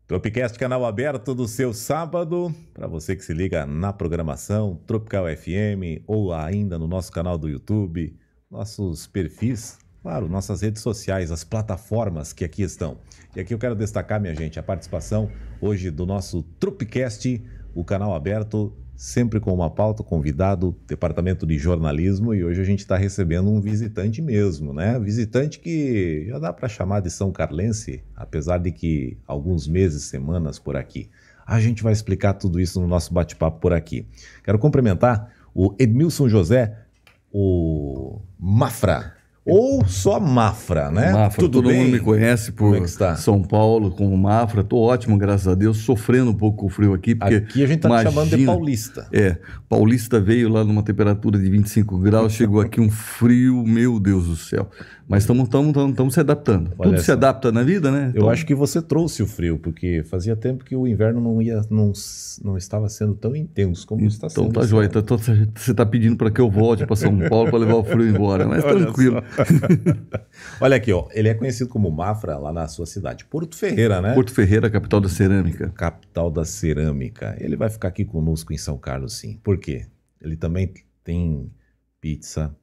Tropicast, canal aberto do seu sábado, para você que se liga na programação Tropical FM ou ainda no nosso canal do YouTube, nossos perfis, claro, nossas redes sociais, as plataformas que aqui estão. E aqui eu quero destacar, minha gente, a participação hoje do nosso Tropicast, o canal aberto, sempre com uma pauta, convidado, departamento de jornalismo, e hoje a gente está recebendo um visitante mesmo, né? Visitante que já dá para chamar de São Carlense, apesar de que alguns meses, semanas por aqui. A gente vai explicar tudo isso no nosso bate-papo por aqui. Quero cumprimentar o Edmilson José, o Mafra, ou só Mafra, né? Mafra, tudo todo bem? mundo me conhece por São Paulo como Mafra. Tô ótimo, graças a Deus, sofrendo um pouco com o frio aqui. Porque aqui a gente tá te chamando de paulista. Paulista veio lá numa temperatura de 25 graus, chegou aqui um frio, meu Deus do céu. Mas estamos se adaptando. Olha Tudo se adapta na vida, né? Eu acho que você trouxe o frio, porque fazia tempo que o inverno não estava sendo tão intenso como está sendo. Então tá joia. Você está pedindo para que eu volte para São Paulo para levar o frio embora, mas tranquilo. Olha aqui, ó, ele é conhecido como Mafra lá na sua cidade, Porto Ferreira, né? Porto Ferreira, capital da cerâmica. Capital da cerâmica. Ele vai ficar aqui conosco em São Carlos, sim. Por quê? Ele também tem pizza,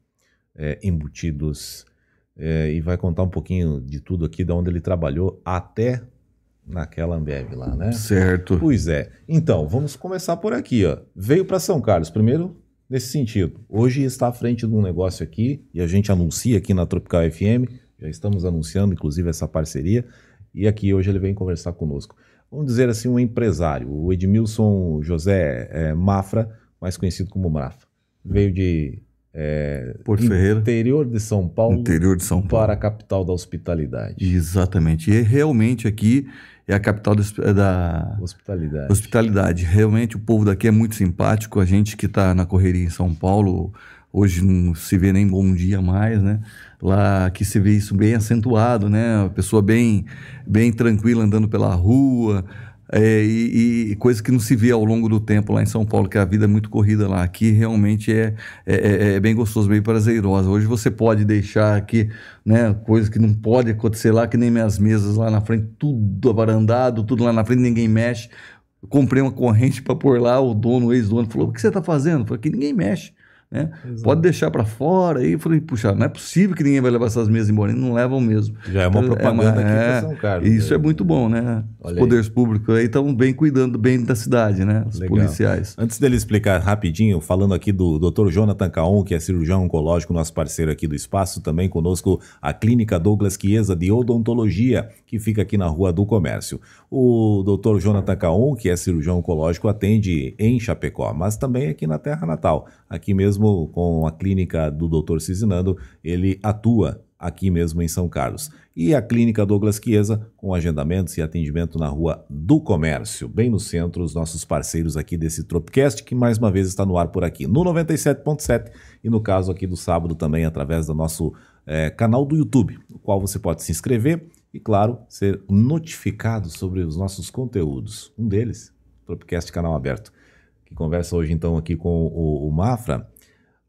embutidos, e vai contar um pouquinho de tudo aqui, de onde ele trabalhou até naquela Ambev lá, né? Certo. Pois é. Então, vamos começar por aqui, ó. Veio para São Carlos, primeiro nesse sentido. Hoje está à frente de um negócio aqui, e a gente anuncia aqui na Tropical FM, já estamos anunciando, inclusive, essa parceria, e aqui hoje ele vem conversar conosco. Vamos dizer assim, um empresário, o Edmilson José Mafra, mais conhecido como Mafra. Veio de Porto Ferreira, interior de São Paulo, para a capital da hospitalidade. Exatamente. E realmente aqui é a capital da hospitalidade. Realmente o povo daqui é muito simpático. A gente que está na correria em São Paulo, hoje não se vê nem bom dia mais, né? Lá aqui se vê isso bem acentuado, né? A pessoa bem tranquila andando pela rua, e coisa que não se vê ao longo do tempo lá em São Paulo, que a vida é muito corrida lá. Aqui realmente é bem gostoso, bem prazerosa. Hoje você pode deixar aqui, né, coisa que não pode acontecer lá, que nem minhas mesas lá na frente, tudo avarandado, tudo lá na frente, ninguém mexe. Eu comprei uma corrente para pôr lá, o ex-dono falou: o que você está fazendo? Eu falei: que ninguém mexe, né? Pode deixar para fora. Aí eu falei: puxa, não é possível que ninguém vai levar essas mesas embora, eles não levam mesmo. Já é uma propaganda aqui para São Carlos. Isso é muito bom, né? Os poderes públicos aí estão bem cuidando bem da cidade, né? Os policiais. Antes dele explicar rapidinho, falando aqui do Dr. Jonathan Caon, que é cirurgião oncológico, nosso parceiro aqui do espaço, também conosco a Clínica Douglas Chiesa de Odontologia, que fica aqui na Rua do Comércio. O Dr. Jonathan Caon, que é cirurgião oncológico, atende em Chapecó, mas também aqui na terra natal. Aqui mesmo com a clínica do Dr. Cizinando, ele atua aqui mesmo em São Carlos. E a Clínica Douglas Chiesa, com agendamentos e atendimento na Rua do Comércio, bem no centro, os nossos parceiros aqui desse Tropicast, que mais uma vez está no ar por aqui, no 97.7, e no caso aqui do sábado também através do nosso canal do YouTube, no qual você pode se inscrever e, claro, ser notificado sobre os nossos conteúdos. Um deles, Tropicast Canal Aberto, que conversa hoje então aqui com o Mafra.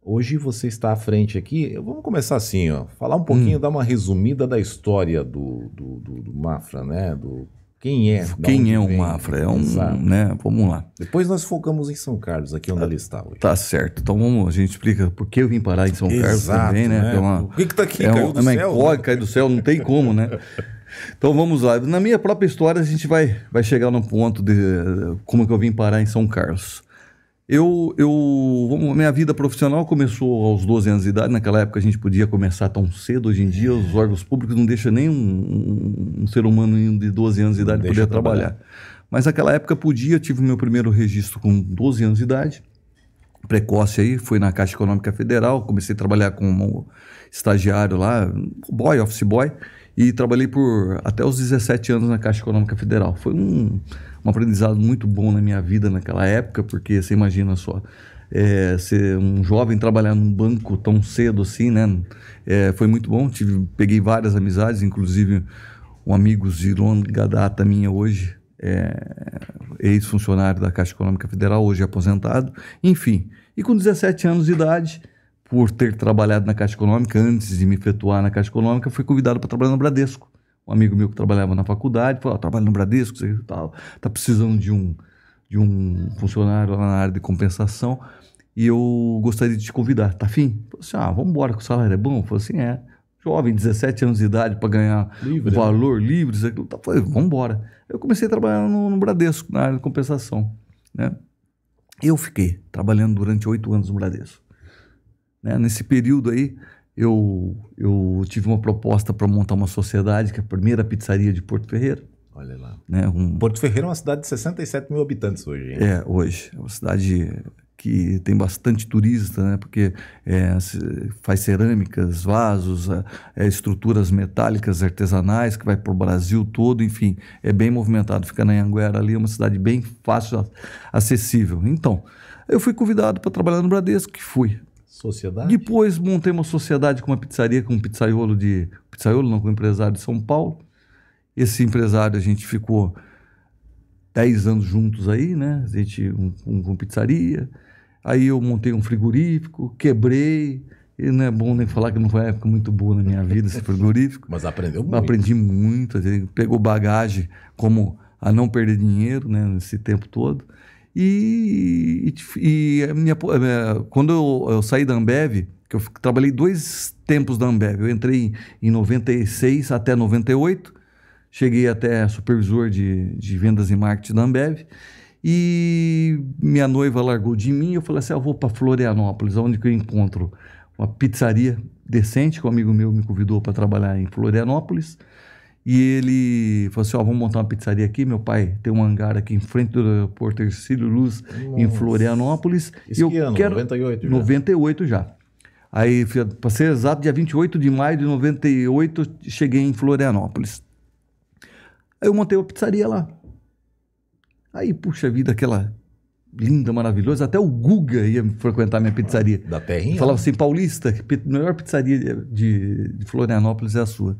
Hoje você está à frente aqui, vamos começar assim, ó, falar um pouquinho, dar uma resumida da história do Mafra, né? Quem é o Mafra? Né? Vamos lá. Depois nós focamos em São Carlos, aqui onde ele está hoje. Tá certo. Então a gente explica por que eu vim parar em São Carlos também, né? Por que está aqui? Caiu do céu? Cai do céu, não tem como, né? Então vamos lá. Na minha própria história a gente vai chegar no ponto de como que eu vim parar em São Carlos. Minha vida profissional começou aos 12 anos de idade. Naquela época a gente podia começar tão cedo. Hoje em dia os órgãos públicos não deixam nem um ser humano de 12 anos de idade poder trabalhar. Mas naquela época podia. Tive meu primeiro registro com 12 anos de idade. Precoce aí, fui na Caixa Econômica Federal. Comecei a trabalhar como estagiário lá, office boy. E trabalhei até os 17 anos na Caixa Econômica Federal. Foi um aprendizado muito bom na minha vida naquela época, porque você imagina só, ser um jovem trabalhar num banco tão cedo assim, né? Foi muito bom, peguei várias amizades, inclusive um amigo de longa data minha hoje, ex-funcionário da Caixa Econômica Federal, hoje aposentado, enfim. E com 17 anos de idade, por ter trabalhado na Caixa Econômica, antes de me efetuar na Caixa Econômica, fui convidado para trabalhar no Bradesco. um amigo meu que trabalhava na faculdade, falou, trabalho no Bradesco, tá precisando de um funcionário lá na área de compensação e eu gostaria de te convidar, tá afim? Falei assim, vamos embora, que o salário é bom? Falei assim, jovem, 17 anos de idade para ganhar livre, valor livre, isso aquilo, falei, vamos embora. Eu comecei a trabalhar no Bradesco, na área de compensação, né? Eu fiquei trabalhando durante 8 anos no Bradesco, né? Nesse período aí, eu tive uma proposta para montar uma sociedade, que é a primeira pizzaria de Porto Ferreira. Olha lá. Né? Porto Ferreira é uma cidade de 67 mil habitantes hoje, hein? Hoje. É uma cidade que tem bastante turista, né? Porque faz cerâmicas, vasos, estruturas metálicas artesanais que vai para o Brasil todo, enfim, é bem movimentado. Fica na Anhanguera ali, é uma cidade bem fácil, acessível. Então, eu fui convidado para trabalhar no Bradesco, que fui. Sociedade? Depois montei uma sociedade com uma pizzaria, com um pizzaiolo com um empresário de São Paulo. Esse empresário, a gente ficou 10 anos juntos aí, né? A gente com pizzaria. Aí eu montei um frigorífico, quebrei. E não é bom nem falar que não foi uma época muito boa na minha vida esse frigorífico. Mas aprendeu muito. Aprendi muito. Pegou bagagem como a não perder dinheiro, né? Nesse tempo todo. Quando eu saí da Ambev, que eu trabalhei 2 tempos da Ambev, eu entrei em 96 até 98, cheguei até supervisor de vendas e marketing da Ambev, e minha noiva largou de mim, eu falei assim, eu vou para Florianópolis, onde que eu encontro uma pizzaria decente, que um amigo meu me convidou para trabalhar em Florianópolis. E ele falou assim, vamos montar uma pizzaria aqui, meu pai tem um hangar aqui em frente do aeroporto Hercílio Luz, em Florianópolis. Isso que ano? 98 já? 98 já. Aí, para ser exato, dia 28 de maio de 98, cheguei em Florianópolis. Aí eu montei uma pizzaria lá. Aí, puxa vida, aquela linda, maravilhosa, até o Guga ia frequentar minha pizzaria. Da terrinha? Falava assim, Paulista, a melhor pizzaria de Florianópolis é a sua.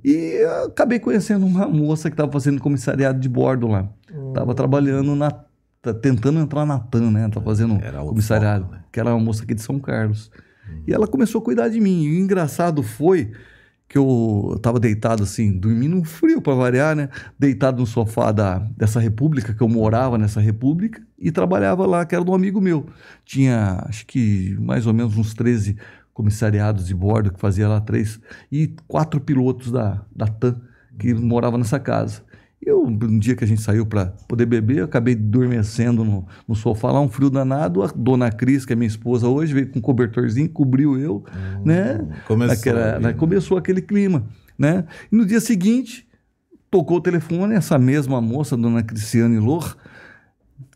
E eu acabei conhecendo uma moça que estava fazendo comissariado de bordo lá. Estava trabalhando tentando entrar na TAM, né? Estava fazendo comissariado, foco, né? Que era uma moça aqui de São Carlos. E ela começou a cuidar de mim. E o engraçado foi que eu estava deitado assim, dormindo frio para variar, né? Deitado no sofá dessa república, que eu morava nessa república, e trabalhava lá, que era de um amigo meu. Tinha, acho que mais ou menos uns 13 comissariados de bordo, que fazia lá 3, e 4 pilotos da TAM, que moravam nessa casa. Um dia que a gente saiu para poder beber, eu acabei adormecendo no sofá lá, um frio danado. A dona Cris, que é minha esposa hoje, veio com um cobertorzinho, cobriu eu, né? Começou aquele clima, né? E no dia seguinte, tocou o telefone, essa mesma moça, dona Cristiane Lohr,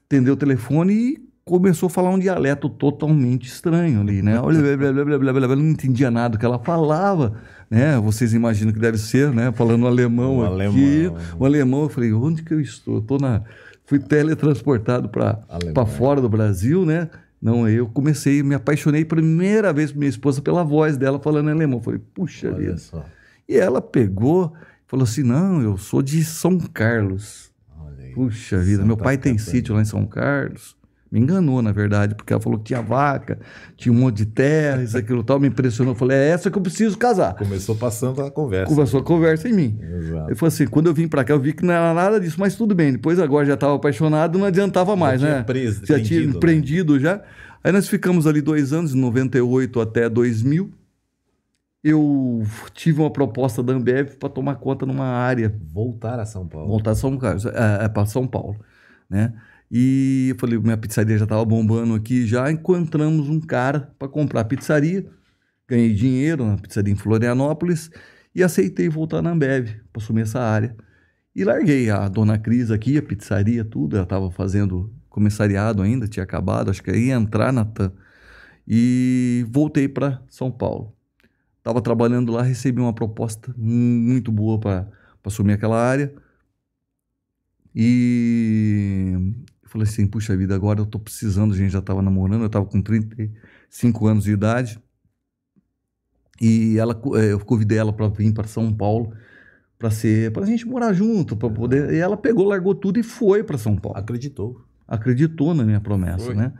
atendeu o telefone e começou a falar um dialeto totalmente estranho ali, né? Olha, não entendia nada do que ela falava, né? Vocês imaginam que deve ser, né? Falando alemão aqui. Um alemão, eu falei, onde que eu estou? Fui teletransportado para fora do Brasil, né? Não, eu comecei, me apaixonei primeira vez por minha esposa pela voz dela falando alemão. Eu falei, puxa vida. Só. E ela pegou, falou assim, não, eu sou de São Carlos. Puxa vida, meu pai tem sítio lá em São Carlos. Me enganou, na verdade, porque ela falou que tinha vaca, tinha um monte de terra, isso, aquilo tal, me impressionou. Eu falei, é essa que eu preciso casar. Começou passando a conversa. Começou a conversa em mim. Exato. Eu falei assim, quando eu vim pra cá, eu vi que não era nada disso, mas tudo bem. Depois agora já estava apaixonado, não adiantava mais, né? Já tinha empreendido já. Aí nós ficamos ali 2 anos, de 98 até 2000. Eu tive uma proposta da Ambev para tomar conta numa área. Voltar a São Paulo. Voltar a São Carlos, para São Paulo, né? E eu falei, minha pizzaria já estava bombando aqui, já encontramos um cara para comprar a pizzaria, ganhei dinheiro na pizzaria em Florianópolis e aceitei voltar na Ambev para assumir essa área. E larguei a dona Cris aqui, a pizzaria, tudo, ela estava fazendo comissariado ainda, tinha acabado, acho que ia entrar na TAM. E voltei para São Paulo. Estava trabalhando lá, recebi uma proposta muito boa para assumir aquela área. E eu falei assim, puxa vida, agora eu estou precisando, a gente já estava namorando, eu estava com 35 anos de idade. E eu convidei ela para vir para São Paulo, para a gente morar junto, para poder. E ela pegou, largou tudo e foi para São Paulo. Acreditou na minha promessa, né?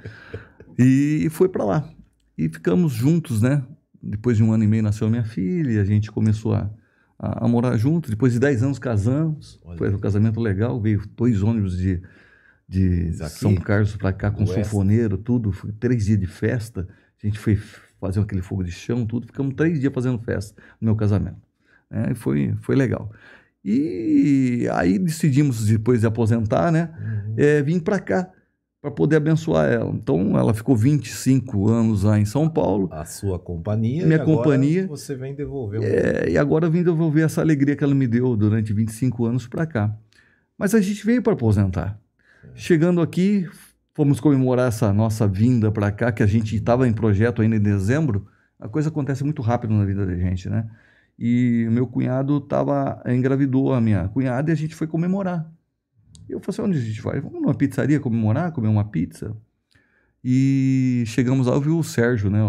E foi para lá. E ficamos juntos, né? Depois de 1 ano e meio nasceu minha filha, e a gente começou a a morar junto. Depois de 10 anos casamos. Olha. Foi um casamento legal. Veio 2 ônibus de São Carlos para cá com sanfoneiro, tudo. Foi 3 dias de festa. A gente foi fazer aquele fogo de chão, tudo. Ficamos 3 dias fazendo festa no meu casamento. Foi legal. E aí decidimos, depois de aposentar, né, vir para cá, para poder abençoar ela. Então, ela ficou 25 anos lá em São Paulo. A sua companhia. Minha companhia. Agora você vem devolver. E agora eu vim devolver essa alegria que ela me deu durante 25 anos para cá. Mas a gente veio para aposentar. Chegando aqui, fomos comemorar essa nossa vinda para cá, que a gente estava em projeto ainda em dezembro. A coisa acontece muito rápido na vida da gente, né? E o meu cunhado engravidou a minha cunhada e a gente foi comemorar. Eu falei assim, onde a gente vai? Vamos numa pizzaria comemorar, comer uma pizza. E chegamos lá, eu vi o Sérgio, né?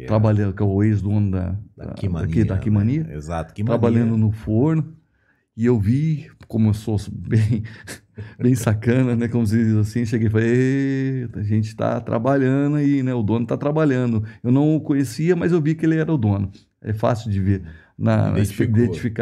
Trabalhando, que é o ex-dono da Aquimania. Né? Exato, Aquimania. Trabalhando no forno. E eu vi, como eu sou bem sacana, né? Como se diz assim, cheguei e falei, a gente está trabalhando aí, né? O dono está trabalhando. Eu não o conhecia, mas eu vi que ele era o dono. É fácil de ver,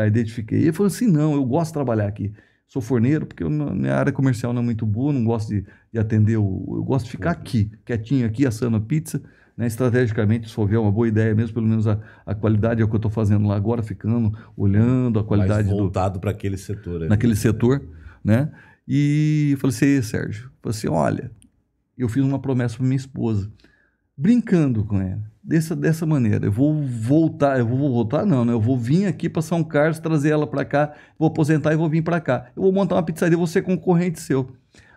identifiquei. E ele falou assim, não, eu gosto de trabalhar aqui. Sou forneiro, porque minha área comercial não é muito boa, não gosto de atender, eu gosto de ficar aqui, quietinho aqui, assando a pizza, né? Estrategicamente, se for ver, é uma boa ideia mesmo, pelo menos a qualidade é o que eu estou fazendo lá agora, ficando, olhando a qualidade. Mais voltado para aquele setor. Naquele setor, né? E eu falei assim, Sérgio, eu falei assim, olha, eu fiz uma promessa para minha esposa, brincando com ela, dessa maneira, eu vou voltar não, né? Eu vou vir aqui para São Carlos, trazer ela para cá, vou aposentar e vou vir para cá. Eu vou montar uma pizzaria, vou ser concorrente seu.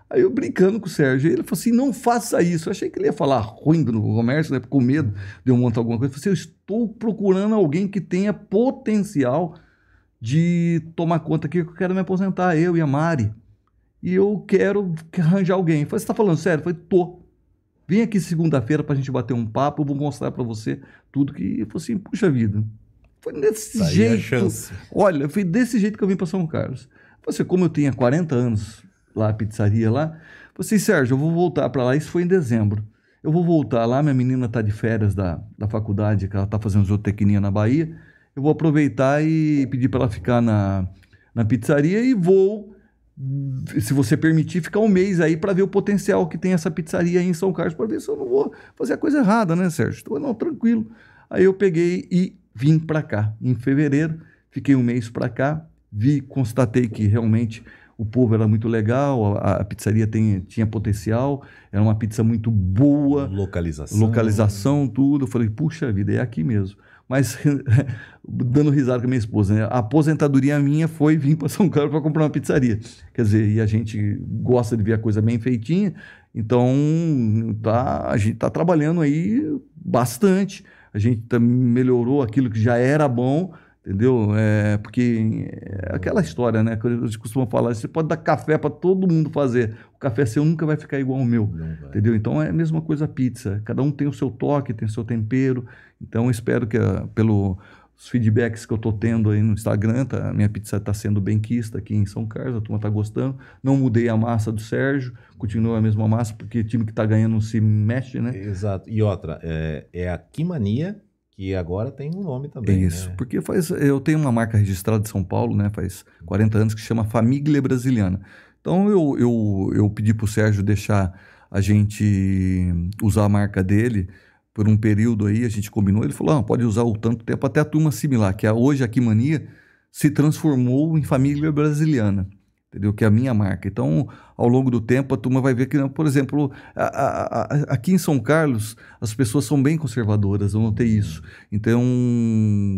Aí eu brincando com o Sérgio, ele falou assim, não faça isso. Eu achei que ele ia falar ruim do comércio, né? Com medo de eu montar alguma coisa. Eu falei assim, eu estou procurando alguém que tenha potencial de tomar conta aqui, que eu quero me aposentar, eu e a Mari. E eu quero arranjar alguém. Eu falei, você está falando sério? Eu falei, tô. Vem aqui segunda-feira para a gente bater um papo, eu vou mostrar para você tudo que... Eu falei assim, puxa vida, foi desse jeito. Olha, foi desse jeito que eu vim para São Carlos. Você, como eu tinha 40 anos lá, a pizzaria lá, eu falei assim, Sérgio, eu vou voltar para lá, isso foi em dezembro. Eu vou voltar lá, minha menina está de férias da faculdade, que ela está fazendo zootecnia na Bahia, eu vou aproveitar e pedir para ela ficar na pizzaria e vou... se você permitir, ficar um mês aí para ver o potencial que tem essa pizzaria aí em São Carlos, para ver se eu não vou fazer a coisa errada, né, Sérgio? Então, não, tranquilo. Aí eu peguei e vim para cá. Em fevereiro, fiquei um mês para cá, constatei que realmente o povo era muito legal, a pizzaria tinha potencial, era uma pizza muito boa. Localização, tudo. Eu falei, puxa vida, é aqui mesmo. Mas, dando risada com a minha esposa, né? A aposentadoria minha foi vir para São Carlos para comprar uma pizzaria. Quer dizer, e a gente gosta de ver a coisa bem feitinha, então a gente está trabalhando aí bastante. A gente melhorou aquilo que já era bom, entendeu? Porque é aquela história, né? Que a gente costuma falar, você pode dar café para todo mundo fazer, o café seu nunca vai ficar igual ao meu, entendeu? Então é a mesma coisa a pizza, cada um tem o seu toque, tem o seu tempero. Então eu espero que pelos feedbacks que eu estou tendo aí no Instagram, a minha pizza está sendo bem quista aqui em São Carlos, a turma está gostando. Não mudei a massa do Sérgio, continua a mesma massa, porque o time que está ganhando não se mexe, né? Exato. E outra, é a Aquimania, que agora tem um nome também. Isso, né? Porque eu tenho uma marca registrada de São Paulo, né? Faz 40 anos, que chama Famiglia Brasiliana. Então eu pedi para o Sérgio deixar a gente usar a marca dele por um período aí, a gente combinou, ele falou, pode usar o tanto tempo, até a turma assimilar, que hoje a Aquimania se transformou em Família Brasiliana, entendeu? Que é a minha marca. Então, ao longo do tempo, a turma vai ver que, por exemplo, aqui em São Carlos, as pessoas são bem conservadoras, eu notei isso. Então,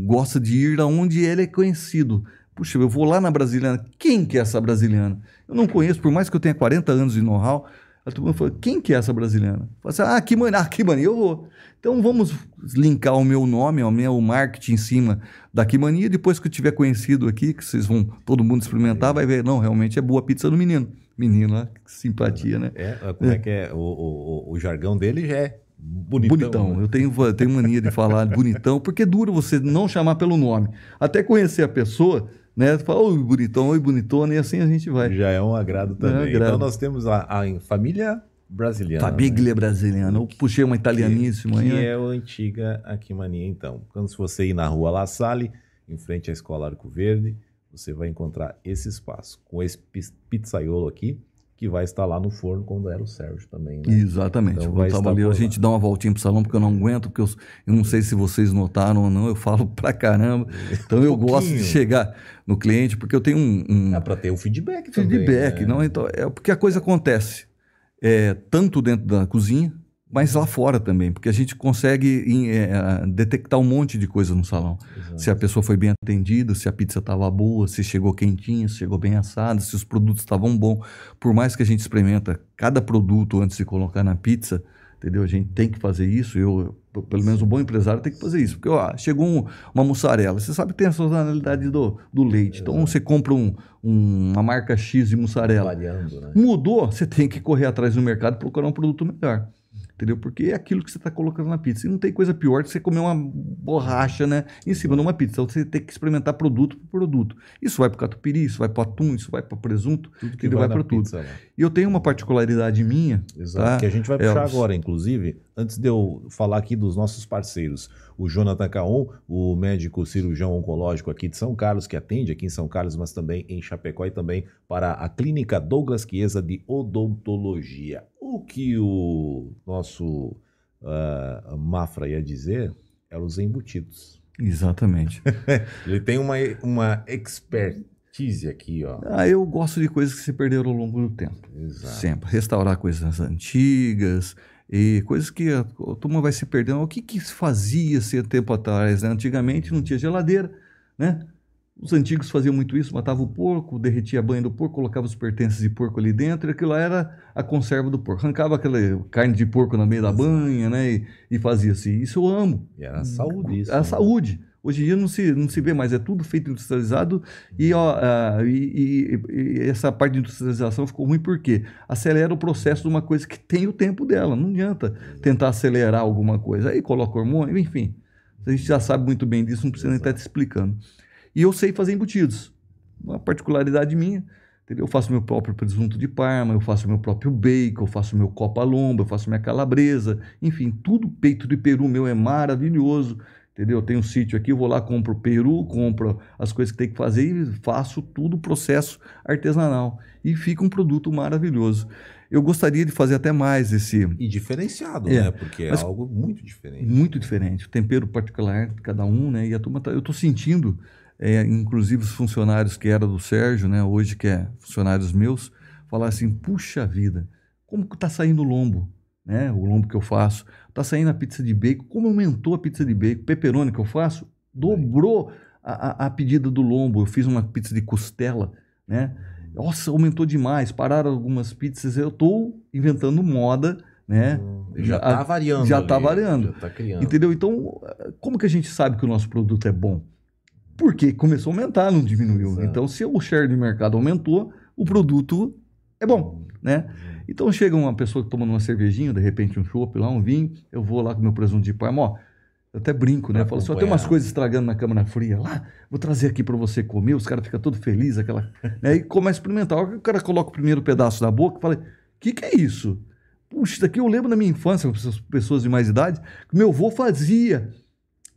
gosta de ir aonde ele é conhecido. Puxa, eu vou lá na Brasiliana, quem que é essa brasiliana? Eu não conheço, por mais que eu tenha 40 anos de know-how, a turma falou, quem que é essa brasiliana? Eu falei assim, Aquimania, eu vou. Então vamos linkar o meu nome, o meu marketing em cima da Aquimania, depois que eu tiver conhecido aqui, que vocês vão, todo mundo experimentar, vai ver, não, realmente é boa a pizza do menino. Menino, que simpatia, né? Como é que é? O jargão dele já é bonitão. Né? Eu tenho mania de falar bonitão, porque é duro você não chamar pelo nome. Até conhecer a pessoa, né? Fala, oi bonitão, oi bonitona, e assim a gente vai. Já é um agrado também. Então nós temos a família brasiliana. Família brasiliana. Eu puxei uma italianíssima. Que é a antiga Aquimania, então. Quando você ir na rua La Salle, em frente à Escola Arco Verde, você vai encontrar esse espaço, com esse pizzaiolo aqui, que vai estar lá no forno, como era o Sérgio também, né? Exatamente. Então, vai estar ali, a gente dá uma voltinha pro salão, porque eu não aguento, porque eu não sei se vocês notaram ou não, eu falo pra caramba. Então eu gosto de chegar no cliente, porque eu tenho É para ter o feedback também. Feedback, né? Não, então, porque a coisa acontece tanto dentro da cozinha, mas lá fora também, porque a gente consegue detectar um monte de coisa no salão. Exato. Se a pessoa foi bem atendida, se a pizza estava boa, se chegou quentinha, se chegou bem assada, se os produtos estavam bons. Por mais que a gente experimenta cada produto antes de colocar na pizza, entendeu? A gente tem que fazer isso. Pelo menos um bom empresário tem que fazer isso. Porque chegou uma mussarela, você sabe que tem a sazonalidade do leite. Exato. Então você compra uma marca X de mussarela. Variando, né? Mudou, você tem que correr atrás no mercado e procurar um produto melhor. Entendeu? Porque é aquilo que você está colocando na pizza. E não tem coisa pior que você comer uma borracha, né, em cima de uma pizza. Então você tem que experimentar produto por produto. Isso vai para o catupiry, isso vai para o atum, isso vai para o presunto, tudo que vai para tudo. Pizza, né? E eu tenho uma particularidade minha. Exato, tá? Que a gente vai puxar agora, inclusive, antes de eu falar aqui dos nossos parceiros. O Jonathan Caon, o médico cirurgião oncológico aqui de São Carlos, que atende aqui em São Carlos, mas também em Chapecó e também para a Clínica Douglas Chiesa de Odontologia. O que o nosso Mafra ia dizer eram os embutidos. Exatamente. Ele tem uma expertise aqui, ó. Eu gosto de coisas que se perderam ao longo do tempo. Exato. Sempre. Restaurar coisas antigas e coisas que a turma vai se perdendo. O que se fazia há tempo atrás, né? Antigamente não tinha geladeira, né? Os antigos faziam muito isso, matavam o porco, derretia a banha do porco, colocava os pertences de porco ali dentro, e aquilo lá era a conserva do porco. Arrancava aquela carne de porco no meio da banha, né? E fazia assim. Isso eu amo. E era saúde isso. Era saúde. Hoje em dia não se vê mais, é tudo feito industrializado e essa parte de industrialização ficou ruim porque acelera o processo de uma coisa que tem o tempo dela. Não adianta tentar acelerar alguma coisa. Aí coloca hormônio, enfim. A gente já sabe muito bem disso, não precisa nem estar te explicando. E eu sei fazer embutidos. Uma particularidade minha. Entendeu? Eu faço meu próprio presunto de Parma, eu faço meu próprio bacon, eu faço meu copa-lomba, eu faço minha calabresa. Enfim, tudo peito de peru meu é maravilhoso. Entendeu? Eu tenho um sítio aqui, eu vou lá, compro peru, compro as coisas que tem que fazer e faço tudo processo artesanal. E fica um produto maravilhoso. Eu gostaria de fazer até mais esse... E diferenciado, né? Porque é algo muito diferente. Muito diferente. O tempero particular de cada um, né? E a turma eu estou sentindo... inclusive os funcionários que eram do Sérgio, né, hoje que é funcionários meus, falar assim, puxa vida, como que está saindo o lombo, né, o lombo que eu faço, está saindo a pizza de bacon, como aumentou a pizza de bacon, pepperoni que eu faço, dobrou a pedida do lombo, eu fiz uma pizza de costela, né, nossa, aumentou demais, pararam algumas pizzas, eu estou inventando moda, né, já está variando. Já está variando, já está criando. Entendeu? Então, como que a gente sabe que o nosso produto é bom? Porque começou a aumentar, não diminuiu. Exato. Então, se o share de mercado aumentou, o produto é bom, né? Então, chega uma pessoa tomando uma cervejinha, de repente um chopp lá, um vinho, eu vou lá com meu presunto de Parma, ó, eu até brinco, né? Eu falo, só tem umas coisas estragando na câmara fria lá, vou trazer aqui para você comer, os caras ficam todos felizes, né? E começa a experimentar. O cara coloca o primeiro pedaço na boca e fala, o que é isso? Puxa, isso aqui eu lembro da minha infância, com pessoas de mais idade, que meu avô fazia.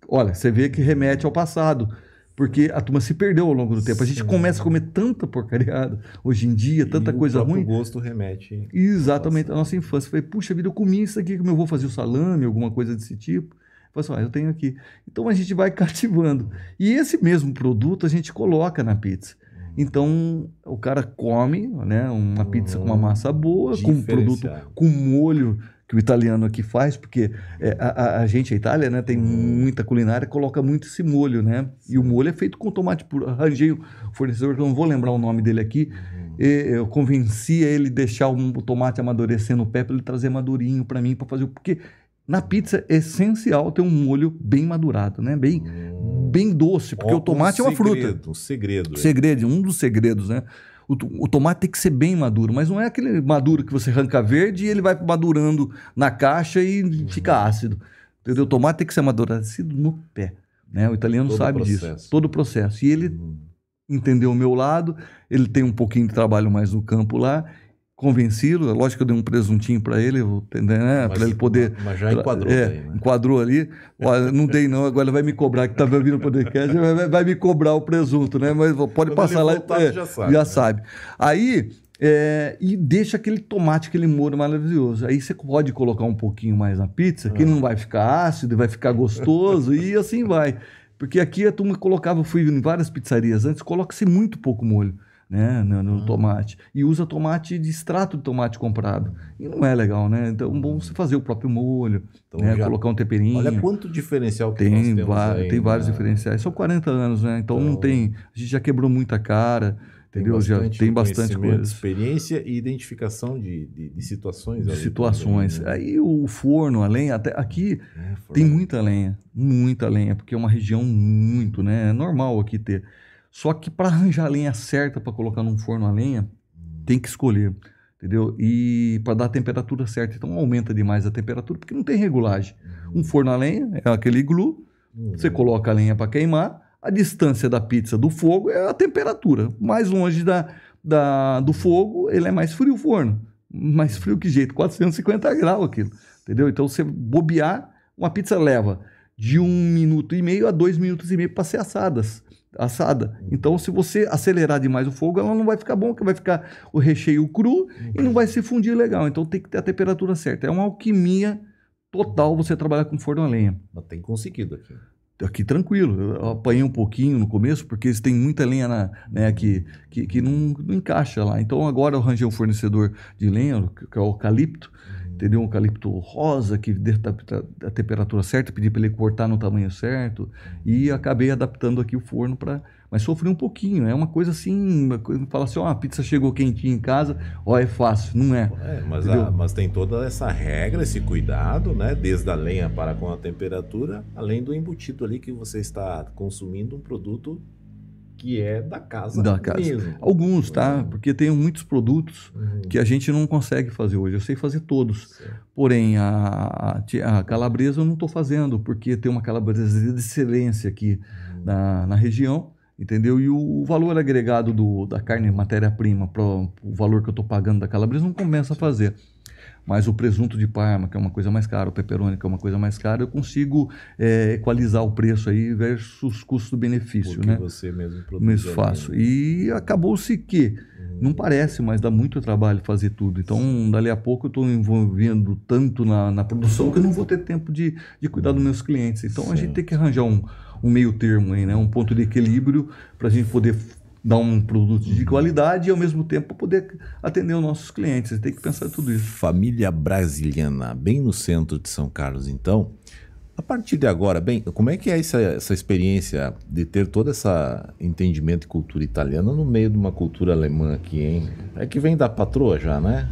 Olha, você vê que remete ao passado. Porque a turma se perdeu ao longo do tempo. A gente começa a comer tanta porcariada hoje em dia, tanta coisa ruim. O gosto remete. Exatamente, à nossa infância. Eu falei, puxa vida, eu comi isso aqui, que meu avô fazia o salame, alguma coisa desse tipo. Eu falei assim, eu tenho aqui. Então a gente vai cativando. E esse mesmo produto a gente coloca na pizza. Então o cara come, né, uma pizza com uma massa boa, com um produto com molho que o italiano aqui faz, porque a gente, a Itália, né, tem muita culinária, coloca muito esse molho, né? E o molho é feito com tomate puro. Arranjei o fornecedor, que eu não vou lembrar o nome dele aqui, eu convenci ele a deixar o tomate amadurecer no pé para ele trazer madurinho para mim, para fazer, porque na pizza é essencial ter um molho bem madurado, né? Bem doce, porque o tomate é uma fruta. Um segredo. Um dos segredos, né? O tomate tem que ser bem maduro, mas não é aquele maduro que você arranca verde e ele vai madurando na caixa e fica ácido. Entendeu? O tomate tem que ser amadurecido no pé, né? O italiano sabe disso. Todo o processo. E ele entendeu o meu lado, ele tem um pouquinho de trabalho mais no campo lá, convenci-lo, lógico que eu dei um presuntinho para ele, né, para ele poder... Mas já enquadrou aí, né? Enquadrou ali. Olha, não dei não, agora ele vai me cobrar, que estava vindo o podcast, vai me cobrar o presunto, né? Mas pode passar lá, já sabe. Aí, e deixa aquele tomate, aquele molho maravilhoso. Aí você pode colocar um pouquinho mais na pizza, que não vai ficar ácido, vai ficar gostoso, e assim vai. Porque aqui a turma colocava, eu fui em várias pizzarias antes, coloca-se muito pouco molho, né, no tomate. E usa tomate de extrato de tomate comprado. E não é legal, né? Então é bom você fazer o próprio molho, então, né, colocar um temperinho. Olha quanto diferencial que nós temos aí. Tem vários diferenciais. São 40 anos, né? Então não tem... A gente já quebrou muita cara, entendeu? Já tem bastante coisa. Experiência e identificação de situações. De situações. Também, né? Aí o forno, a lenha, até aqui tem muita lenha, porque é uma região muito, né? É normal aqui ter. Só que para arranjar a lenha certa para colocar num forno a lenha, tem que escolher, entendeu? E para dar a temperatura certa. Então aumenta demais a temperatura, porque não tem regulagem. Um forno a lenha é aquele iglu, você coloca a lenha para queimar, a distância da pizza do fogo é a temperatura. Mais longe do fogo, ele é mais frio o forno. Mais frio que jeito, 450 graus aquilo, entendeu? Então você bobear, uma pizza leva de 1,5 minuto a 2,5 minutos para ser assada. Então, se você acelerar demais o fogo, ela não vai ficar bom, porque vai ficar o recheio cru e não vai se fundir legal. Então, tem que ter a temperatura certa. É uma alquimia total você trabalhar com forno a lenha. Mas tem conseguido aqui. Aqui tranquilo. Eu apanhei um pouquinho no começo, porque eles têm muita lenha que não encaixa lá. Então, agora eu arranjei um fornecedor de lenha, que é o eucalipto, entendeu? Um eucalipto rosa, que dê a temperatura certa, pedi para ele cortar no tamanho certo, e acabei adaptando aqui o forno para... Mas sofri um pouquinho, é uma coisa assim, fala assim, a pizza chegou quentinha em casa, é fácil, não é. Mas tem toda essa regra, esse cuidado, né? Desde a lenha para com a temperatura, além do embutido ali que você está consumindo um produto que é da casa mesmo. Alguns, tá? Porque tem muitos produtos que a gente não consegue fazer hoje. Eu sei fazer todos. Certo. Porém, a calabresa eu não estou fazendo, porque tem uma calabresa de excelência aqui na região, entendeu? E o valor agregado da carne, matéria-prima, para o valor que eu estou pagando da calabresa não compensa fazer. Mas o presunto de Parma, que é uma coisa mais cara, o pepperoni, que é uma coisa mais cara, eu consigo equalizar o preço aí versus custo-benefício, porque né? Você mesmo produz. Mesmo faço. E acabou-se que não parece, mas dá muito trabalho fazer tudo. Então, dali a pouco eu estou envolvendo tanto na produção que eu não vou ter tempo de cuidar dos meus clientes. Então, a gente tem que arranjar um meio termo aí, né? Um ponto de equilíbrio para a gente poder dar um produto de qualidade e ao mesmo tempo poder atender os nossos clientes. Você tem que pensar em tudo isso. Família Brasiliana, bem no centro de São Carlos, então. A partir de agora, como é que é essa experiência de ter todo esse entendimento de cultura italiana no meio de uma cultura alemã aqui, hein? É que vem da patroa já, né?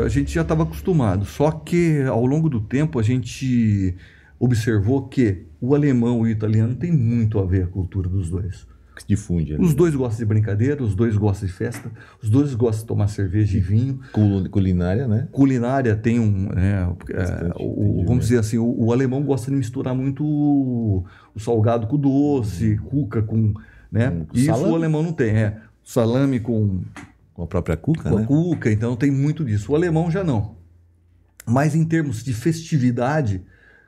A gente já estava acostumado, só que ao longo do tempo a gente observou que o alemão e o italiano tem muito a ver a cultura dos dois. Que difunde ali. Os dois gostam de brincadeira, os dois gostam de festa, os dois gostam de tomar cerveja e vinho. Culinária, né? Culinária tem vamos dizer assim, o alemão gosta de misturar muito o salgado com o doce, cuca com, né? Isso salame? O alemão não tem, salame com a própria cuca, com né? a cuca, então tem muito disso. O alemão já não. Mas em termos de festividade,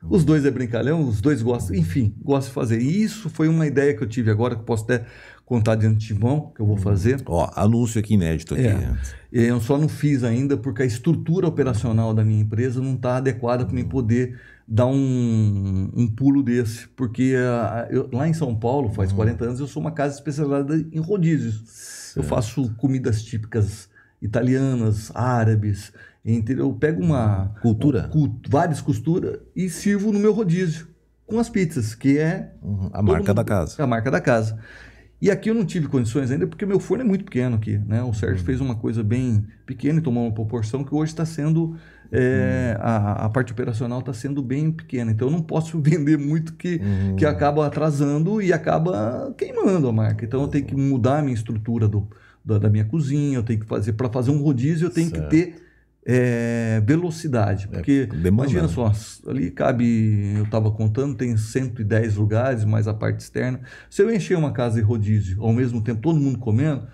os dois é brincalhão, os dois gostam, enfim, gostam de fazer. E isso foi uma ideia que eu tive agora, que eu posso até contar de antemão, que eu vou fazer. Anúncio aqui inédito aqui. Eu só não fiz ainda porque a estrutura operacional da minha empresa não está adequada para mim poder dar um pulo desse. Porque lá em São Paulo, faz 40 anos, eu sou uma casa especializada em rodízios. Certo. Eu faço comidas típicas italianas, árabes, entendeu? Eu pego várias costuras e sirvo no meu rodízio com as pizzas, que é a marca da casa. A marca da casa. E aqui eu não tive condições ainda, porque meu forno é muito pequeno aqui, né? O Sérgio fez uma coisa bem pequena e tomou uma proporção que hoje está sendo... a parte operacional está sendo bem pequena. Então eu não posso vender muito que acaba atrasando e acaba queimando a marca. Então eu tenho que mudar a minha estrutura da minha cozinha, eu tenho que fazer... Para fazer um rodízio eu tenho que ter velocidade, porque imagina só, ali cabe, eu estava contando, tem 110 lugares, mais a parte externa. Se eu encher uma casa de rodízio ao mesmo tempo, todo mundo comendo,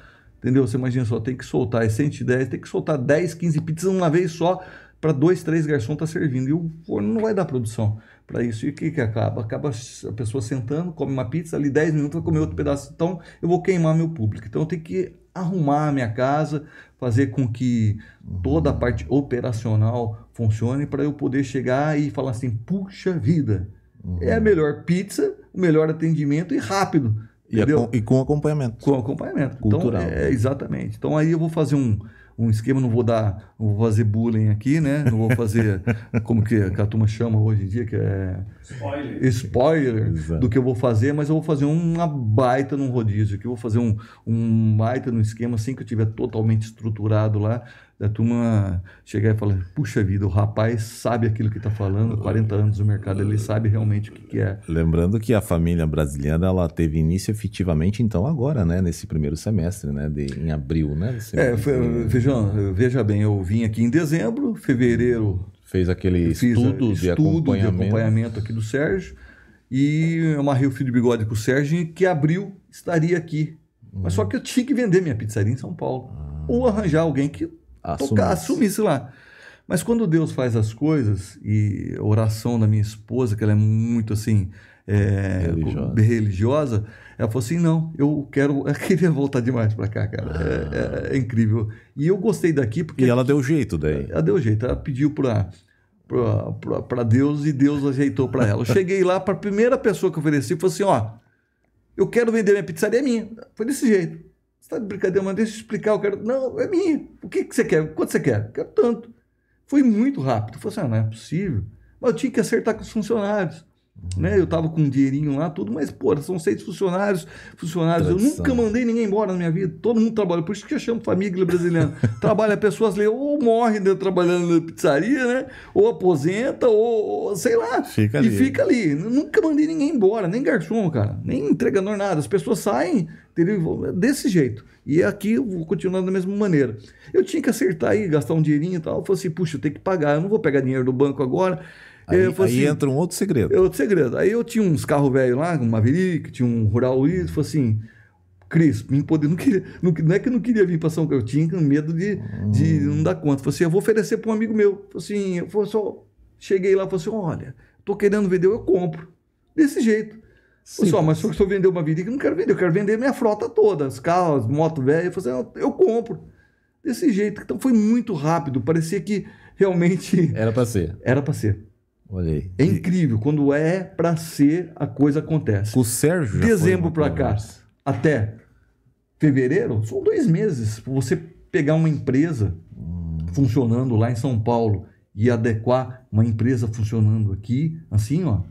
entendeu? Você imagina só, tem que soltar 110, tem que soltar 10, 15 pizzas uma vez só para 2, 3 garçons tá servindo. E o forno não vai dar produção para isso. E o que acaba? Acaba a pessoa sentando, come uma pizza, ali 10 minutos vai comer outro pedaço. Então, eu vou queimar meu público. Então, eu tenho que arrumar a minha casa, fazer com que toda a parte operacional funcione para eu poder chegar e falar assim, puxa vida, é a melhor pizza, o melhor atendimento e rápido. E com acompanhamento. Com acompanhamento. Cultural. Então, exatamente. Então, aí eu vou fazer um esquema, não vou fazer bullying aqui, né? Não vou fazer, como que a turma chama hoje em dia, que é... Spoiler do que eu vou fazer, mas eu vou fazer uma baita num rodízio, que eu vou fazer um baita num esquema, assim que eu tiver totalmente estruturado lá, a turma chegar e falar, puxa vida, o rapaz sabe aquilo que está falando, 40 anos no mercado, ele sabe realmente o que é. Lembrando que a família brasileira, ela teve início efetivamente, então, agora, né? Nesse primeiro semestre, né? Em abril, né? Veja bem, eu vim aqui em dezembro, fevereiro... Fez aquele estudo de acompanhamento aqui do Sérgio, e eu amarrei o fio de bigode com o Sérgio, e que abril estaria aqui. Mas só que eu tinha que vender minha pizzaria em São Paulo, ou arranjar alguém que assumisse lá. Mas quando Deus faz as coisas, e a oração da minha esposa, que ela é muito assim, religiosa, ela falou assim, não, eu queria voltar demais para cá, cara, é incrível. E eu gostei daqui porque... E ela deu jeito daí? Ela deu jeito, ela pediu para Deus e Deus ajeitou para ela. Eu cheguei lá, para a primeira pessoa que eu ofereci, falei assim, ó, eu quero vender minha pizzaria, é minha. Foi desse jeito. Você está de brincadeira, mas deixa eu explicar, eu quero... Não, é minha. O que você quer? Quanto você quer? Eu quero tanto. Foi muito rápido. Eu falei assim, não é possível. Mas eu tinha que acertar com os funcionários. Né? Eu estava com um dinheirinho lá, tudo, mas, pô, são 6 funcionários. Eu nunca mandei ninguém embora na minha vida. Todo mundo trabalha. Por isso que eu chamo família brasileira. Trabalha, pessoas ou morrem trabalhando na pizzaria, né? Ou aposenta, ou sei lá. Fica ali. Nunca mandei ninguém embora, nem garçom, cara, nem entregador, nada. As pessoas saem, entendeu? Desse jeito. E aqui eu vou continuar da mesma maneira. Eu tinha que acertar aí, gastar um dinheirinho e tal. Eu falei assim, puxa, eu tenho que pagar. Eu não vou pegar dinheiro do banco agora. Aí assim, entra um outro segredo. Outro segredo. Aí eu tinha uns carros velhos lá, um Maverick, tinha um Rural e falei assim, Cris, não é que eu não queria vir para São Paulo, eu tinha medo de não dar conta. Falei assim, eu vou oferecer para um amigo meu. Falei assim, cheguei lá e falei assim, olha, tô querendo vender, eu compro. Desse jeito. Mas se eu vender uma Maverick, eu não quero vender, eu quero vender minha frota toda, os carros, moto velha. Eu falei assim, eu compro. Desse jeito. Então foi muito rápido, parecia que realmente... Era para ser. Era para ser. Olha aí. É incrível, quando é para ser, a coisa acontece. O Sérgio já dezembro para cá, até fevereiro, são 2 meses. Você pegar uma empresa funcionando lá em São Paulo e adequar uma empresa funcionando aqui, assim, ó,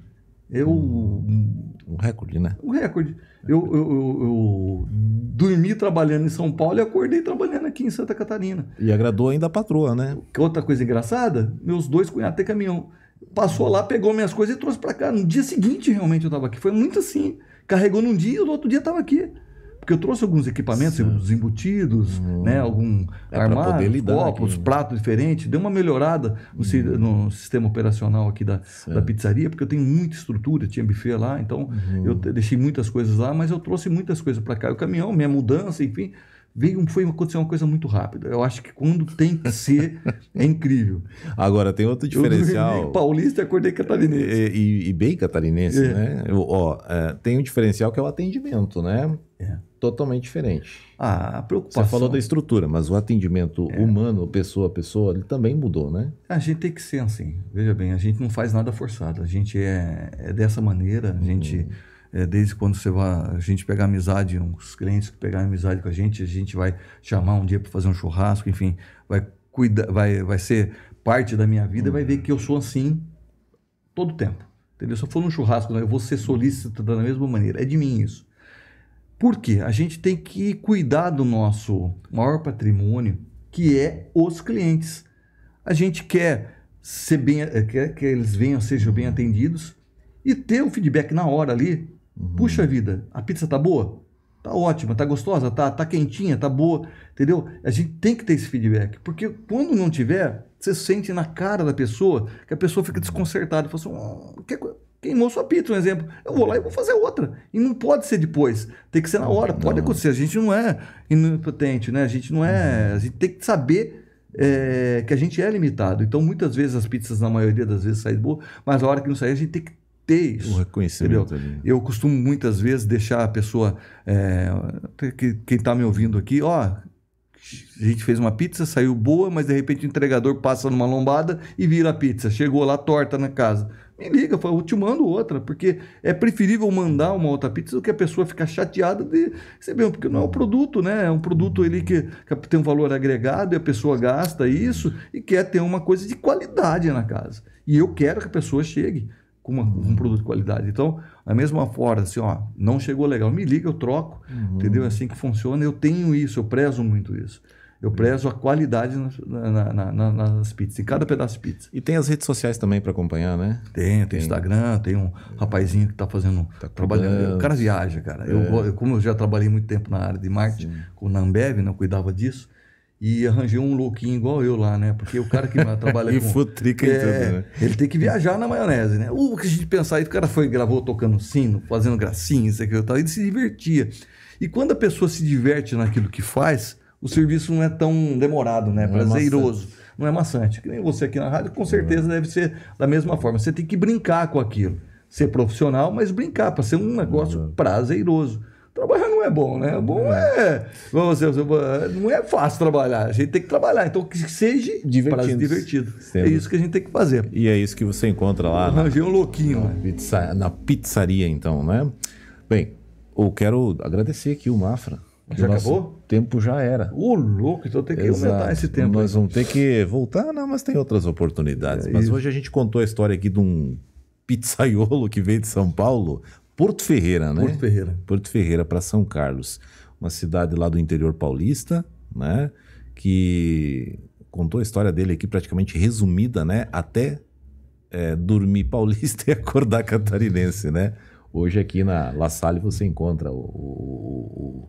um recorde, né? Um recorde. Eu dormi trabalhando em São Paulo e acordei trabalhando aqui em Santa Catarina. E agradou ainda a patroa, né? Outra coisa engraçada, meus 2 cunhados têm caminhão. Passou lá, pegou minhas coisas e trouxe para cá. No dia seguinte, realmente, eu estava aqui. Foi muito assim. Carregou num dia e no outro dia estava aqui. Porque eu trouxe alguns equipamentos, os embutidos, né, algum armário, copos, pratos diferentes. Deu uma melhorada no sistema operacional aqui da pizzaria, porque eu tenho muita estrutura, tinha buffet lá, então eu deixei muitas coisas lá, mas eu trouxe muitas coisas para cá. O caminhão, minha mudança, enfim... aconteceu uma coisa muito rápida. Eu acho que quando tem que ser, é incrível. Agora, tem outro diferencial. Eu dormi paulista e acordei catarinense. E bem catarinense, né? Tem um diferencial que é o atendimento, né? Totalmente diferente. A preocupação... Você falou da estrutura, mas o atendimento humano, pessoa a pessoa, ele também mudou, né? A gente tem que ser assim. Veja bem, a gente não faz nada forçado. A gente é dessa maneira, a gente... desde quando a gente pegar amizade, uns clientes que pegarem amizade com a gente vai chamar um dia para fazer um churrasco, enfim, vai ser parte da minha vida, vai ver que eu sou assim todo o tempo. Entendeu? Se eu for num churrasco, eu vou ser solícito da mesma maneira. É de mim isso. Por quê? A gente tem que cuidar do nosso maior patrimônio, que é os clientes. A gente quer que eles sejam bem atendidos e ter um feedback na hora ali. Puxa vida, a pizza tá boa? Tá ótima, tá gostosa, tá quentinha, tá boa, entendeu? A gente tem que ter esse feedback, porque quando não tiver, você sente na cara da pessoa que a pessoa fica desconcertada, fala assim, queimou sua pizza, um exemplo. Eu vou lá e vou fazer outra. E não pode ser depois. Tem que ser na hora. Pode acontecer. A gente não é inipotente, né? A gente não é... A gente tem que saber que a gente é limitado. Então, muitas vezes, as pizzas, na maioria das vezes, saem boas, mas na hora que não sair, a gente tem que ter isso. O reconhecimento ali. Eu costumo, muitas vezes, deixar a pessoa... quem está me ouvindo aqui, a gente fez uma pizza, saiu boa, mas de repente o entregador passa numa lombada e vira a pizza. Chegou lá torta na casa. Me liga, fala, eu te mando outra, porque é preferível mandar uma outra pizza do que a pessoa ficar chateada de receber, porque não é um produto, né? É um produto ali que tem um valor agregado e a pessoa gasta isso e quer ter uma coisa de qualidade na casa. E eu quero que a pessoa chegue com um produto de qualidade. Então, da mesma forma, assim, não chegou legal, me liga, eu troco, entendeu? É assim que funciona. Eu tenho isso, eu prezo muito isso. Eu prezo a qualidade nas pizzas, em cada pedaço de pizza. E tem as redes sociais também para acompanhar, né? Tem Instagram, tem um rapazinho que está fazendo, trabalhando. O cara viaja, cara. Como eu já trabalhei muito tempo na área de marketing, com o Ambev, né, eu cuidava disso, e arranjei um louquinho igual eu lá, né? Porque o cara que trabalha e futrica em tudo, né? Ele tem que viajar na maionese, né? O que a gente pensar aí, o cara gravou tocando sino, fazendo gracinha, isso aqui e tal, ele se divertia. E quando a pessoa se diverte naquilo que faz, o serviço não é tão demorado, né? Prazeroso. Não é maçante. Que nem você aqui na rádio, com certeza deve ser da mesma forma. Você tem que brincar com aquilo. Ser profissional, mas brincar, para ser um negócio prazeroso. Trabalhar não é bom, né? Bom não é fácil trabalhar. A gente tem que trabalhar. Então, que seja divertido. É isso que a gente tem que fazer. E é isso que você encontra lá. Arranjei um louquinho. Na pizzaria, então, né? Bem, eu quero agradecer aqui o Mafra. Já acabou? O tempo já era. Louco, então tem que aumentar esse tempo. Nós vamos ter que voltar, não, mas tem outras oportunidades. Mas hoje a gente contou a história aqui de um pizzaiolo que veio de São Paulo, Porto Ferreira, né? Porto Ferreira para São Carlos, uma cidade lá do interior paulista, né? Que contou a história dele aqui praticamente resumida, né? Até dormir paulista e acordar catarinense, né? Hoje aqui na La Salle você encontra o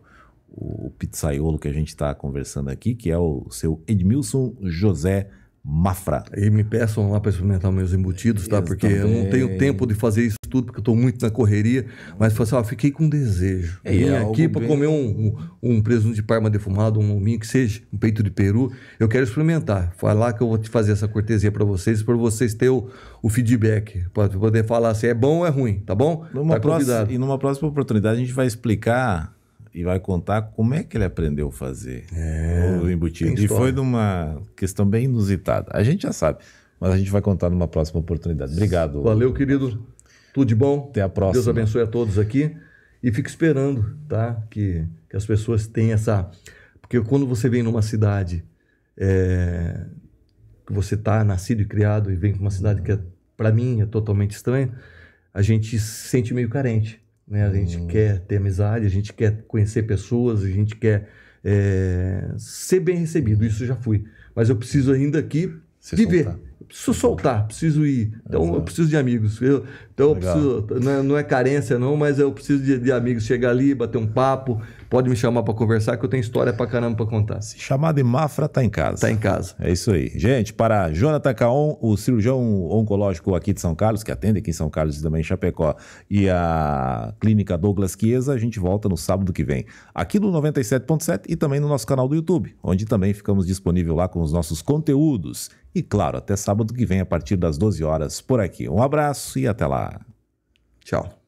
pizzaiolo que a gente está conversando aqui, que é o seu Edmilson José Mafra. E me peçam lá para experimentar meus embutidos, tá? Porque eu não tenho tempo de fazer isso tudo, porque eu estou muito na correria, mas fiquei com desejo. Vim aqui para comer um presunto de Parma defumado, um lombinho que seja, um peito de peru. Eu quero experimentar. Vai lá que eu vou te fazer essa cortesia para vocês terem o feedback, para poder falar se é bom ou é ruim, tá bom? Numa próxima oportunidade a gente vai explicar e vai contar como é que ele aprendeu a fazer o embutido. E foi numa questão bem inusitada. A gente já sabe, mas a gente vai contar numa próxima oportunidade. Obrigado. Valeu, querido. Tudo de bom. Até a próxima. Deus abençoe a todos aqui. E fico esperando, tá? Que as pessoas tenham essa... Porque quando você vem numa cidade que você está nascido e criado e vem para uma cidade que, para mim, é totalmente estranha, a gente se sente meio carente. Né? A gente quer ter amizade, a gente quer conhecer pessoas, a gente quer ser bem recebido. Isso eu já fui. Mas eu preciso ainda aqui viver. Eu preciso soltar, preciso ir. Então eu preciso de amigos. Eu preciso, não é carência não, mas eu preciso de amigos. Chegar ali, bater um papo, pode me chamar para conversar que eu tenho história pra caramba para contar. Se chamar de Mafra, tá em casa. Tá em casa. É isso aí. Gente, para Jonathan Caon, o cirurgião oncológico aqui de São Carlos, que atende aqui em São Carlos e também em Chapecó, e a clínica Douglas Chiesa, a gente volta no sábado que vem. Aqui no 97.7 e também no nosso canal do YouTube, onde também ficamos disponíveis lá com os nossos conteúdos. E claro, até sábado que vem a partir das 12 horas por aqui. Um abraço e até lá. Tchau.